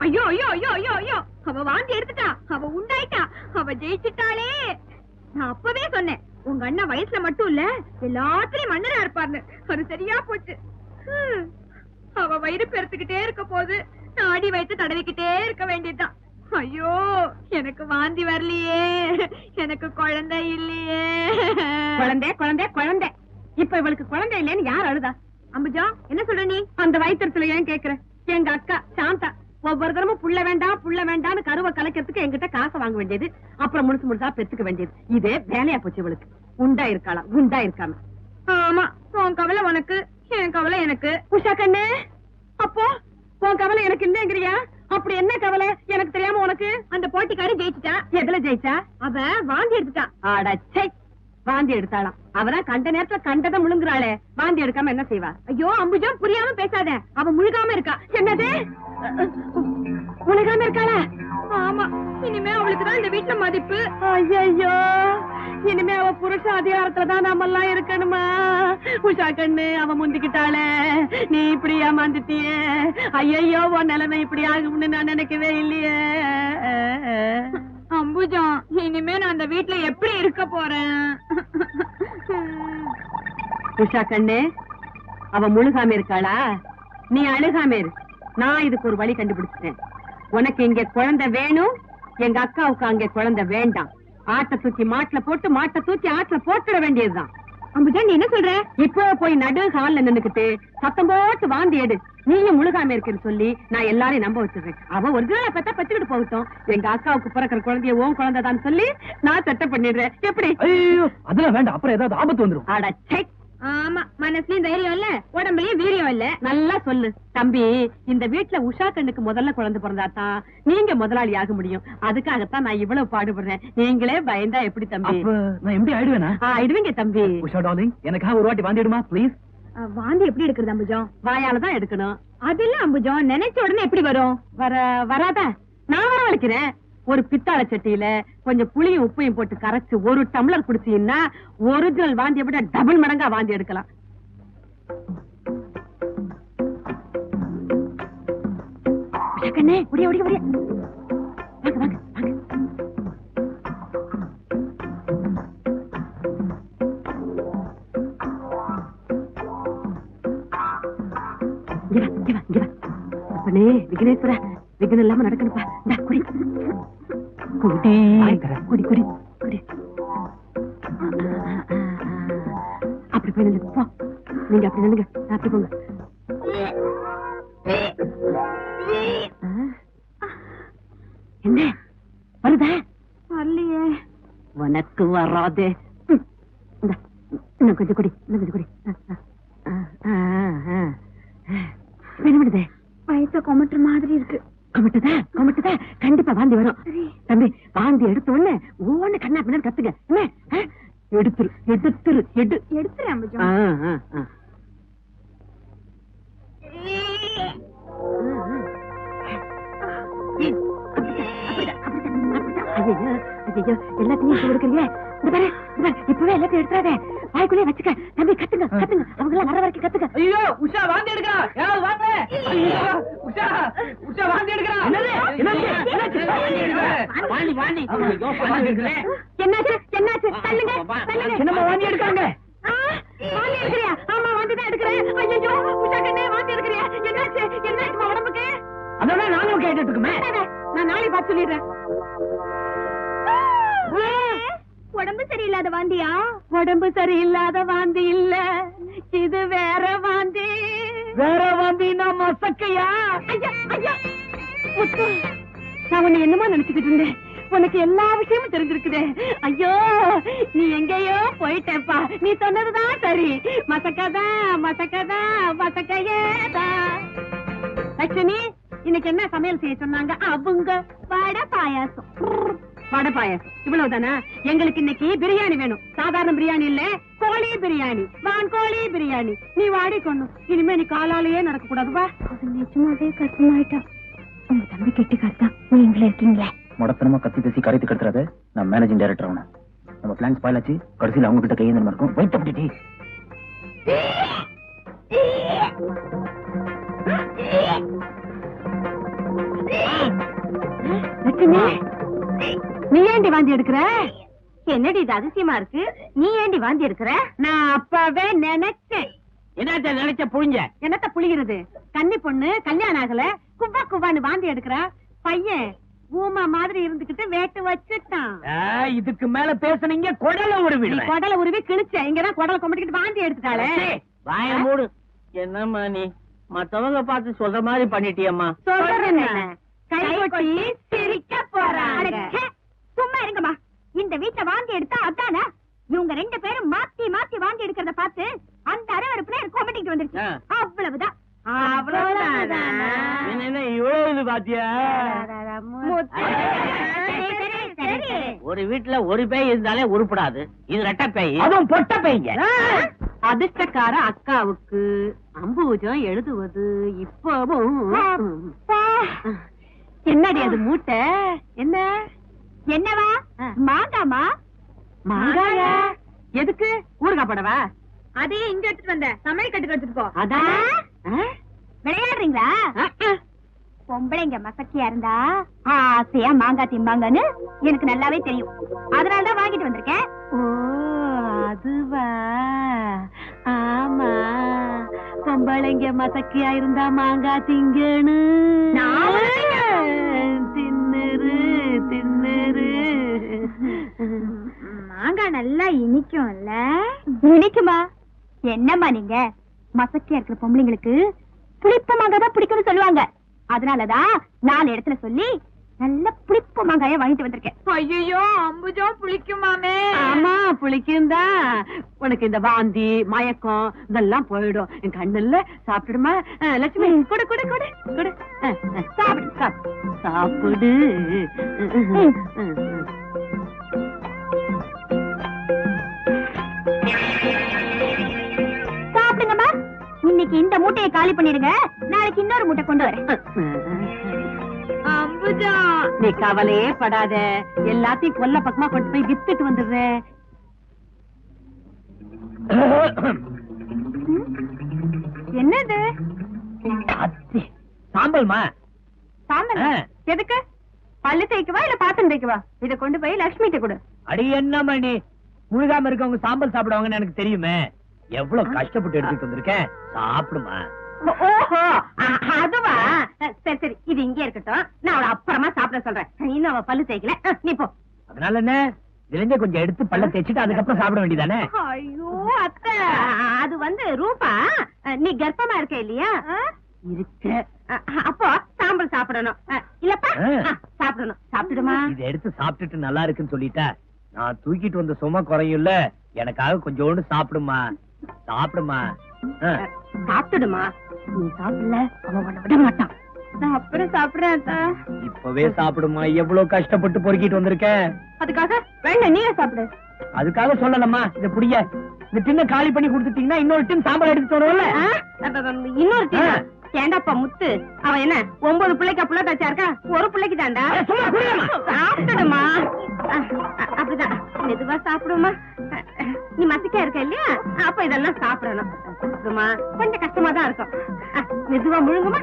ஐயோ ஐயோ ஐயோ ஐயோ ஐயோ, அவ வாந்தி எடுத்துட்டா, அவ உண்டாயிட்டா, அவ ஜெயிச்சுட்டாளே. நான் அப்பவே சொன்னேன், உங்க அண்ணா வயசுல மட்டும் இல்ல எல்லாத்துலயும் மன்னரா இருப்பாருன்னு. அது சரியா போச்சு. அவ வயிறு பெருத்துக்கிட்டே இருக்க போது நான் அடி வயிற்று தடவிக்கிட்டே இருக்க வேண்டியதுதான். ஐயோ, எனக்கு வாந்தி வரலையே, எனக்கு குழந்தை இல்லையே. குழந்தை குழந்தை குழந்தை, இப்ப இவளுக்கு குழந்தை இல்லைன்னு யார் அழுதா? அம்புஜா, என்ன சொல்ற நீ? அந்த வயிற்றுல ஏன் கேக்குற? எங்க அக்கா சாந்தா ஒவ்வொரு தரமும் புள்ள வேண்டாம் புள்ள வேண்டாம்னு கருவை கலைக்கிறதுக்கு என்கிட்ட காசை வாங்க வேண்டியது, அப்புறம் முழுசு முழுசா பெத்துக்க வேண்டியது. இதே வேலையா போச்சு இவளுக்கு. உண்டா இருக்காளா குண்டா இருக்காம? ஆமா, உன் கவலை உனக்கு, என் கவலை எனக்கு. உஷா கண்ணு, அப்போ உன் கவலை எனக்கு இல்லைங்கிறியா? அப்படி என்ன கவலை எனக்கு தெரியாம உனக்கு? அந்த போட்டிக்காரி ஜெயிச்சுட்டா. எதுல ஜெயிச்சா? அவ வாந்தி எடுத்துட்டா. அடச்சை, வாந்தி எடுத்தாளாம். அவதான் கண்ட நேரத்துல கண்டதை முழுங்குறாளே, வாந்தி எடுக்காம என்ன செய்வா? ஐயோ அம்புஜா, புரியாம பேசாத. அவ முழுகாம இருக்கா. என்னது முழுகாம இருக்காளா? ஆமா, இனிமே அவளுக்குதான் இந்த வீட்டுல மதிப்பு. ஐயோ, இனிமே அவ புருஷ அதிகாரத்துலதான் நாம எல்லாம் இருக்கணுமா? உஷா கண்ணு, அவ முந்திக்கிட்டாளே, நீ இப்படி ஏமாந்துட்டியே. ஐயோ, உன் நிலைமை இப்படி ஆகும்னு நான் நினைக்கவே இல்லையே. அம்புஜா, இனிமே நான் அந்த வீட்டுல எப்படி இருக்க போறேன்? உஷா கண்ணு, அவ முழுகாம இருக்காளா? நீ அழுகாம இரு. நான் இதுக்கு ஒரு வழி கண்டுபிடிச்சிட்டேன். உனக்கு இங்க குழந்தை வேணும், எங்க அக்காவுக்கு அங்க குழந்தை வேண்டாம். ஆட்டை தூக்கி மாட்டுல போட்டு, மாட்டை தூக்கி ஆட்டுல போட்டுட வேண்டியதுதான். அம்புஜா, நீ என்ன சொல்ற? இப்போ போய் நடு ஹால்ல நின்னுக்கிட்டு சத்தம் போட்டு வாந்தி எடு. நீயும் முழுகாம இருக்குன்னு சொல்லி நான் எல்லாரையும் நம்ப வச்சிருக்கேன். அவ ஒரு நாளை பத்தா பச்சுக்கிட்டு போகட்டும். எங்க அக்காவுக்கு பிறக்கிற குழந்தைய உன் குழந்தைதான் சொல்லி நான் செட்டப் பண்ணிடுறேன். எப்படி? அதெல்லாம் வேண்டாம், அப்புறம் ஏதாவது ஆபத்து வந்துடும். அடச்சை, ஆமா, மனசுலயும் தைரியம் இல்ல, உடம்புலயும் வீரியம் இல்ல. நல்லா சொல்லு தம்பி. இந்த வீட்டுல உஷா கண்ணுக்கு முதல்ல குழந்தை பிறந்தாதான் நீங்க முதலாளி ஆக முடியும். அதுக்காகத்தான் நான் இவ்வளவு பாடுபடுறேன். நீங்களே பயந்தா எப்படி தம்பி? நான் எப்படி ஆயிடுவேனா? ஆயிடுவீங்க தம்பி. உஷா டார்லிங், எனக்காக ஒரு வாட்டி வாந்திடுமா ப்ளீஸ்? வாந்தி எப்படி எடுக்கிறது அம்புஜம்? வாயாலதான் எடுக்கணும். அதெல்லாம் அம்புஜம் நினைச்ச உடனே எப்படி வரும்? வராதா? நான் வரவழைக்கிறேன். ஒரு பித்தாள சட்டியில கொஞ்சம் புளியும் உப்பையும் போட்டு கரைச்சு ஒரு டம்ளர் குடிச்சீங்கன்னா ஒரிஜினல் வாந்தியை விட டபுள் மடங்கா வாந்தி எடுக்கலாம். ஒடியா ஒடியா ஒடியா, வாங்க வாங்க வாங்க. அப்பனே விக்னேஸ்வரா, விக்னம் இல்லாம நடக்கணுப்பா. குடி குடி குடி குடி குடி. அப்படி போய் நில்லுங்க போ. நீங்க அப்படி நில்லுங்க, அப்படி போங்க. என்ன வருதா? வரலையே. உனக்கு வராதே. இன்னும் கொஞ்சம் குடி, இன்னும் கொஞ்சம் குடி. என்ன பண்ணுது? வயச கொமட்டுற மாதிரி இருக்கு. கொமட்டுதா? கொமட்டுதா? கண்டிப்பா வாந்தி வரும் தம்பி. வாந்தி எடுத்த உடனே ஒவ்வொன்னு கண்ணா பின்னாடி கத்துங்க. என்ன எடுத்துரு எடுத்துரு எடு எடுத்துரு அம்புஜம். எல்லாத்தையும் கொடுக்குறீங்க. இப்பவே எல்லாத்தையும் எடுத்துறாதே, வாய்க்குள்ளே வச்சுக்க தம்பி. கத்துங்க கத்துங்க, அவங்க எல்லாம் வர வரைக்கும் கத்துக்க. ஐயோ, உஷா வாந்தி எடுக்கிறா, யாராவது வாங்க. உஷா உஷா வாந்தி எடுக்கிறா. என்னாச்சு என்னாச்சு? தள்ளுங்க தள்ளுங்க. என்னம்மா வாந்தி எடுக்காங்க? வாந்தி எடுக்கிறியா? ஆமா, வாந்தி தான் எடுக்கிறேன். ஐயோ உஷா கண்ணே, வாந்தி எடுக்கிறியா? என்னாச்சு என்னாச்சு உடம்புக்கு? அதான் நாங்களும் கேட்டுட்டு இருக்கோமே. நான் நாளை பார்த்து சொல்லிடுறேன். உடம்பு சரியில்லாத வாந்தியா? உடம்பு சரியில்லாத வாந்தி இல்ல, இது வேற வாந்தி. வேற வாந்தினா மசக்கையா? நான் உன்னை என்னமா நினைச்சுக்கிட்டு இருந்தேன். உனக்கு எல்லா விஷயமும் தெரிஞ்சிருக்குதே. ஐயோ, நீ எங்கேயோ போயிட்டேப்பா. நீ சொன்னதுதான் சரி. மசக்கதா மசக்கதா மசக்கையேதா. லட்சுமி, இன்னைக்கு என்ன சமையல் செய்ய சொன்னாங்க? அவங்க வடை பாயாசம். வடை பாயாசம் இவ்வளவுதானா? எங்களுக்கு இன்னைக்கு பிரியாணி வேணும். சாதாரண பிரியாணி இல்ல, கோழி பிரியாணி, வான்கோழி பிரியாணி. நீ வாடி கொண்டு. இனிமே நீ காலாலேயே நடக்க கூடாதுவா. அது நிஜமாவே கஷ்டமாயிட்டா. உங்க தம்பி கெட்டி காத்தா, நீங்களே இருக்கீங்களே. முடத்தனமா கத்தி பேசி கரைத்து கட்டுறத நான் மேனேஜிங் டைரக்டர் ஆகணும். நம்ம பிளான் ஸ்பாயில் ஆச்சு. கடைசியில் அவங்க கிட்ட கையேந்திரமா இருக்கும். வெயிட் பண்ணிட்டு லட்சுமி, நீ ஏண்டி வாந்தி எடுக்கிற? என்னடி இது அதிசயமா இருக்கு? நீ ஏண்டி வாந்தி எடுக்கிற? நான் அப்பவே நினைச்சேன். என்னத்த நினைச்ச புழிஞ்ச? என்னத்த புளிகிறது? கன்னி பொண்ணு கல்யாணம் ஆகல, குவா குவான்னு வாந்தி எடுக்கிறா. பையன் ஊமா மாதிரி இருந்துகிட்டு வேட்டு வச்சுட்டான். இதுக்கு மேல பேசுனீங்க குடல உருவி. குடல உருவி கிழிச்ச. இங்கதான் குடல கொம்பிட்டு வாந்தி எடுத்துட்டாளே. வாய மூடு. என்னம்மா நீ மத்தவங்க பார்த்து சொல்ற மாதிரி பண்ணிட்டியம்மா. சொல்றேன் கை கொட்டி சிரிக்க போறாங்க. சும்மா இருங்கம்மா. இந்த வீட்டுல வாந்தி எடுத்தா அதானே? இவங்க ரெண்டு பேரும் மாத்தி மாத்தி வாந்தி எடுக்கிறத பார்த்து அந்த அரவறுப்புல கொம்பிட்டு வந்துருச்சு. அவ்வளவுதான். இவ்வளவு பாத்தியா? ஒரு வீட்டுல ஒரு பேய் இருந்தாலே உருப்படாது. இது ரெட்ட பேய், அதுவும் பொட்ட பேய்ங்க. அதிர்ஷ்டக்கார அக்காவுக்கு அம்பூஜம் எழுதுவது இப்பவும். என்னடி அது மூட்டை? என்ன என்னவா? மாங்காமா? மாங்காயா? எதுக்கு? ஊறுகாய் போடவா? அதையே இங்க எடுத்துட்டு வந்த. சமையல் கட்டுக்கு எடுத்துட்டு போ. அதான் விளையாடுறீங்களா? பொம்பளைங்க மசக்கியா இருந்தா ஆசையா மாங்காய் திம்பாங்கன்னு எனக்கு நல்லாவே தெரியும். அதனாலதான் வாங்கிட்டு வந்திருக்கேன். ஓ அதுவா? ஆமா, பொம்பளைங்க மசக்கியா இருந்தா மாங்காய் திங்கன்னு. தின்னுரு தின்னுரு. மாங்காய் நல்லா இனிக்கும்ல? இனிக்குமா? என்னம்மா நீங்க? மசக்கியா இருக்கிற பொம்பளைங்களுக்கு புளிப்பு மாங்காய் தான் பிடிக்கும்னு சொல்லுவாங்க. அதனாலதான் 4 இடத்துல சொல்லி நல்ல புளிப்பு மாங்காய வாங்கிட்டு வந்திருக்கேன். ஐயோ அம்புஜம் புளிக்குமாமே? ஆமா புளிக்கும் தான். உனக்கு இந்த வாந்தி மயக்கம் இதெல்லாம் போயிடும். என் கண்ணுல சாப்பிடுமா? லட்சுமி கொடு கொடு கொடு கொடு. சாப்பிடு சாப்பிடு. சாப்பிடுங்கம்மா. இன்னைக்கு இந்த மூட்டையை காலி பண்ணிடுங்க. நாளைக்கு இன்னொரு மூட்டை கொண்டு வரேன். அம்புஜா நீ கவலையே படாத. எல்லாத்தையும் கொல்ல பக்கமா கொண்டு போய் வித்துட்டு வந்துடுறேன். என்னது? சாம்பல்மா. சாம்பல் எதுக்கு? பல்லு தேய்க்கவா இல்ல பாத்திரம் தேய்க்கவா? இத கொண்டு போய் லட்சுமிட்ட கொடு. அடி என்ன மணி, முழுகாம இருக்கவங்க சாம்பல் சாப்பிடுவாங்கன்னு எனக்கு தெரியுமே. எவ்வளவு கஷ்டப்பட்டு எடுத்துட்டு வந்திருக்கேன். சாப்பிடுமா. ஓஹோ அதுவா? சரி சரி இது இங்கே இருக்கட்டும். நான் அவளை அப்புறமா சாப்பிட சொல்றேன். இன்னும் அவ பல்லு தேய்க்கல. நீ போ. அதனால என்ன, இதுல கொஞ்சம் எடுத்து பல்ல தேய்ச்சிட்டு அதுக்கப்புறம் சாப்பிட வேண்டியதானே? ஐயோ அத்தை, அது வந்து ரூபா நீ கர்ப்பமா இருக்க இல்லையா? இருக்கு. அப்போ சாம்பல் சாப்பிடணும் இல்லப்பா? சாப்பிடணும். சாப்பிடுமா? இதை எடுத்து சாப்பிட்டுட்டு நல்லா இருக்குன்னு சொல்லிட்டா நான் தூக்கிட்டு வந்த சும்மா குறையும்ல. எனக்காக கொஞ்சோண்டு சாப்பிடுமா. சாப்பிடுமா. சாப்பிடுமா. நீ சாப்பிடல அவன் உன்னை விட மாட்டான். நான் அப்புறம் சாப்பிடுறேன். இப்பவே சாப்பிடுமா. எவ்வளவு கஷ்டப்பட்டு பொறுக்கிட்டு வந்திருக்கேன். அதுக்காக வேண்டாம் நீயே சாப்பிடு. அதுக்காக சொல்லலம்மா. இத புடிங்க. இந்த டின்ன காலி பண்ணி கொடுத்துட்டீங்கன்னா இன்னொரு டின் சாம்பார் எடுத்து வரும்ல. இன்னொரு டின் ஏண்டாப்பா முத்து, அவன் என்ன 9 பிள்ளைக்கு புள்ள தாச்சா இருக்கா? ஒரு பிள்ளைக்கு தாண்டா. சாப்பிடுமா. அப்படிதான் மெதுவா சாப்பிடுமா. நீ மசிக்கா இருக்க இல்லையா? அப்ப இதெல்லாம் சாப்பிடணும். சாப்பிடுமா. கொஞ்சம் கஷ்டமா தான் இருக்கும். மெதுவா முழுங்குமா.